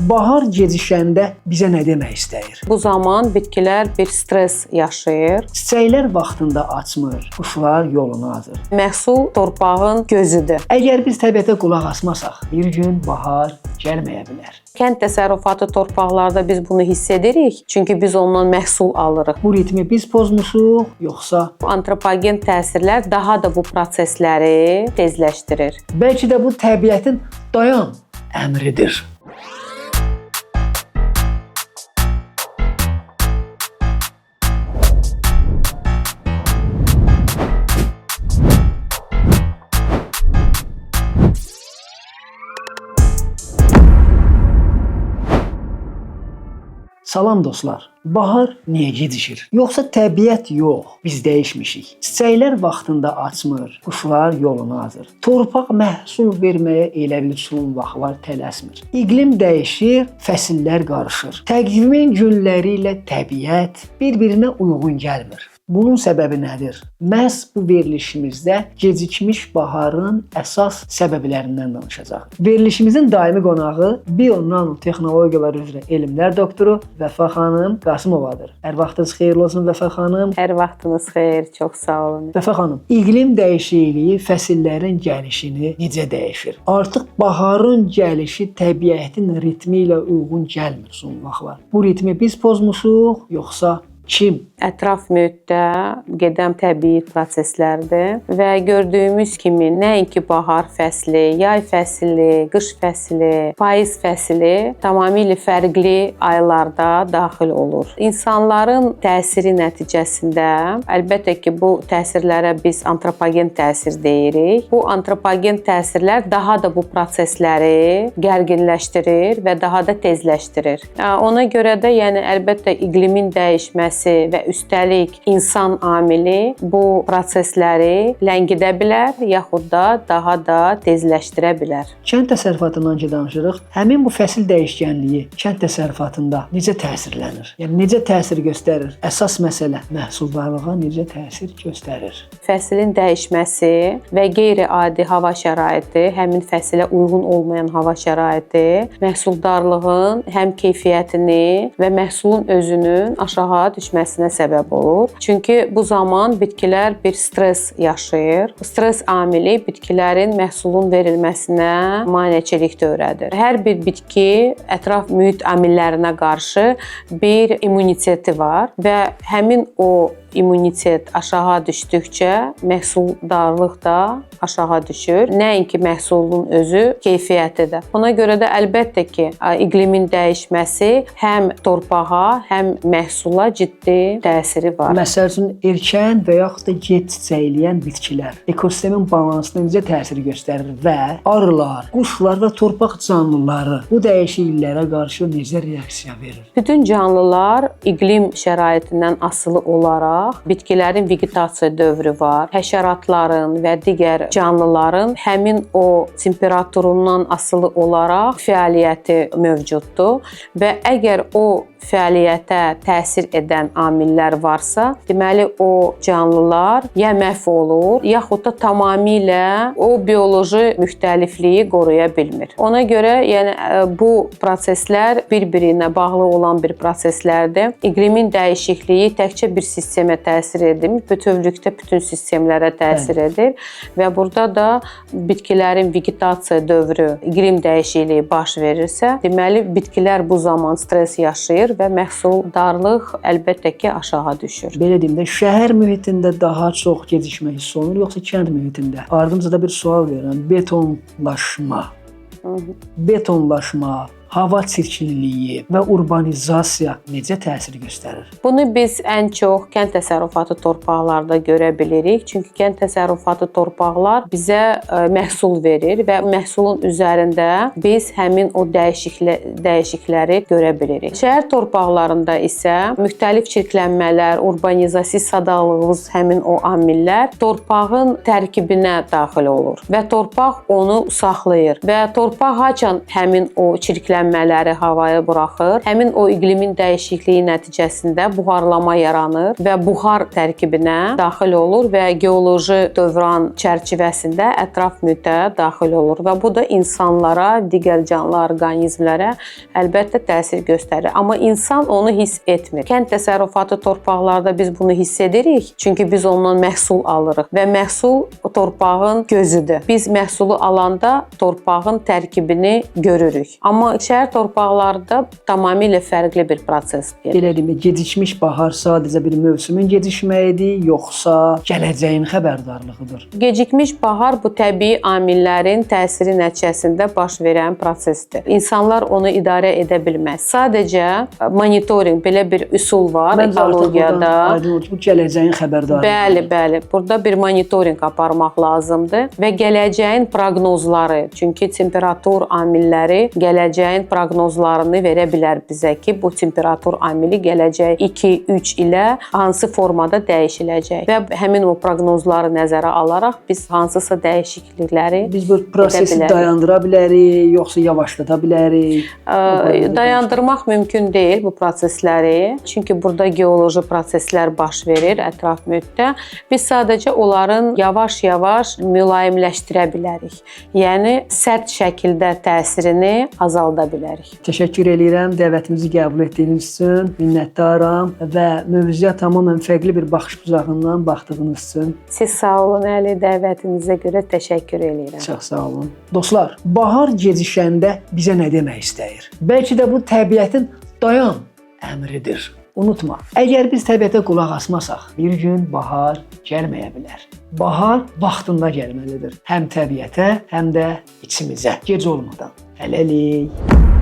Bahar gecişəndə bizə nə demək istəyir? Bu zaman bitkilər bir stres yaşayır. Çiçəklər vaxtında açmır, quşlar yolunu azır. Məhsul torpağın gözüdür. Əgər biz təbiətə qulaq asmasaq, bir gün bahar gəlməyə bilər. Kənd təsərrüfatı torpaqlarda biz bunu hiss edirik, çünki biz ondan məhsul alırıq. Bu ritmi biz pozmuşuq, yoxsa Antropogen təsirlər daha da bu prosesləri tezləşdirir. bəlkə də bu təbiətin dayan əmridir. Salam dostlar. Bahar niyə gecişir? Yoxsa təbiət yox, biz dəyişmişik. Çiçəklər vaxtında açmır, quşlar yolunu azır. Torpaq məhsul verməyə elə bil son vaxtlar tələsmir. İqlim dəyişir, fəsillər qarışır. Təqvimin günləri ilə təbiət bir-birinə uyğun gəlmir. Bunun səbəbi nədir? Məhz bu verilişimizdə gecikmiş baharın əsas səbəblərindən danışacağıq. Verilişimizin daimi qonağı Bio-nanotexnologiyalar üzrə elmlər doktoru Vəfa xanım Qasımovadır. Hər vaxtınız xeyirli olsun Vəfa xanım. Hər vaxtınız xeyir, çox sağ olun. Vəfa xanım, iqlim dəyişikliyi fəsillərin gəlişini necə dəyişir? Artıq baharın gəlişi təbiətin ritmi ilə uyğun gəlmir son vaxtlar. Bu ritmi biz pozmuşuq, yoxsa kim? Ətraf mühitdə gedən təbii proseslərdir və gördüyümüz kimi nəinki bahar fəsli, yay fəsli, qış fəsli, payız fəsli tamamilə fərqli aylarda daxil olur. İnsanların təsiri nəticəsində əlbəttə ki, bu təsirlərə biz antropogen təsir deyirik. Bu antropogen təsirlər daha da bu prosesləri gərginləşdirir və daha da tezləşdirir. Ona görə də yəni əlbəttə iqlimin dəyişməsi və üstəlik insan amili bu prosesləri ləngidə bilər, yaxud da daha da tezləşdirə bilər. Kənd təsərrüfatından danışırıq. Həmin bu fəsil dəyişkənliyi kənd təsərrüfatında necə təsirlənir? Yəni necə təsir göstərir? Əsas məsələ məhsuldarlığa necə təsir göstərir? Fəslin dəyişməsi və qeyri-adi hava şəraiti, həmin fəsilə uyğun olmayan hava şəraiti məhsuldarlığın həm keyfiyyətini və məhsulun özünün aşağı düşməsinə səbəb olur. Çünki bu zaman bitkilər bir stres yaşayır. Stres amili bitkilərin məhsulun verilməsinə maneçilik törədir. Hər bir bitki ətraf mühit amillərinə qarşı bir immuniteti var və həmin o immunitet aşağı düşdükcə məhsuldarlıq da aşağı düşür. Nəinki məhsulun özü, keyfiyyəti də. Ona görə də əlbəttə ki, iqlimin dəyişməsi həm torpağa, həm məhsula ciddi təsiri var. Məsəl üçün erkən və yaxud da gec çiçəkləyən bitkilər ekosistemin balansına necə təsir göstərir və arılar, quşlar və torpaq canlıları bu dəyişikliklərə qarşı necə reaksiya verir? Bütün canlılar iqlim şəraitindən asılı olaraq bitkilərin vegetasiya dövrü var. Həşəratların və digər canlıların həmin o temperaturundan asılı olaraq fəaliyyəti mövcuddur və əgər o fəaliyyətə təsir edən amillər varsa, deməli o canlılar ya məhv olur, yaxud da tamamilə o bioloji müxtəlifliyi qoruya bilmir. Ona görə yəni bu proseslər bir-birinə bağlı olan bir proseslərdir. İqlimin dəyişikliyi təkcə bir sistemə təsir etmir, bütövlükdə bütün sistemlərə təsir edir və burada da bitkilərin vegetasiya dövrü, iqlim dəyişikliyi baş verirsə, deməli bitkilər bu zaman stres yaşayır və məhsuldarlıq əlbəttə ki, aşağı düşür. Belə deyim də, şəhər mühitində daha çox gecikmə hiss olunur, yoxsa kənd mühitində? Ardımca da bir sual verirəm. Betonlaşma, hava çirkinliyi və urbanizasiya necə təsir göstərir? Bunu biz ən çox kənd təsərrüfatı torpaqlarda görə bilirik. Çünki kənd təsərrüfatı torpaqlar bizə məhsul verir və məhsulun üzərində biz həmin o dəyişiklikləri görə bilirik. Şəhər torpaqlarında isə müxtəlif çirklənmələr, urbanizasiya sadalığımız həmin o amillər torpağın tərkibinə daxil olur və torpaq onu saxlayır və torpaq haçan həmin o çirklənmələr çirklənmələri havaya buraxır. Həmin o iqlimin dəyişikliyi nəticəsində buharlama yaranır və buxar tərkibinə daxil olur və geoloji dövran çərçivəsində ətraf mühitə daxil olur və bu da insanlara, digər canlı orqanizmlərə əlbəttə təsir göstərir. Amma insan onu hiss etmir. Kənd təsərrüfatı torpaqlarda biz bunu hiss edirik, çünki biz ondan məhsul alırıq və məhsul torpağın gözüdür. Biz məhsulu alanda torpağın tərkibini görürük. Amma şəhər torpaqlarında tamamilə fərqli bir prosesdir. Belə demə, gecikmiş bahar sadəcə bir mövsümün gecikməyidir, yoxsa gələcəyin xəbərdarlığıdır? Gecikmiş bahar bu təbii amillərin təsiri nəticəsində baş verən prosesdir. İnsanlar onu idarə edə bilməz. Sadəcə monitorinq belə bir üsul var ekologiyada. Bu gələcəyin xəbərdarlığıdır. Bəli. Burada bir monitorinq aparmaq lazımdır və gələcəyin proqnozları, çünki temperatur amilləri gələcəyin proqnozlarını verə bilər bizə ki, bu temperatur amili gələcək 2-3 ilə hansı formada dəyişiləcək və həmin o proqnozları nəzərə alaraq biz hansısa dəyişiklikləri biz bu prosesi dayandıra bilərik, yoxsa yavaşlada bilərik? Dayandırmaq mümkün deyil bu prosesləri. Çünki burada geoloji proseslər baş verir ətraf mühitdə. Biz sadəcə onların yavaş-yavaş mülayimləşdirə bilərik. Yəni sərt şəkildə təsirini azalda bilərik. Təşəkkür edirəm dəvətimizi qəbul etdiyiniz üçün. Minnətdaram və mövzuya tamamilə fərqli bir baxış bucağından baxdığınız üçün. Siz sağ olun Əli, dəvətinizə görə təşəkkür edirəm. Çox sağ olun. Dostlar, bahar gecişəndə bizə nə demək istəyir? Bəlkə də bu təbiətin dayan əmridir. Unutma, əgər biz təbiətə qulaq asmasaq, bir gün bahar gəlməyə bilər. Bahar vaxtında gəlməlidir. Həm təbiətə, həm də içimizə. Gec olmadan. Hələlik.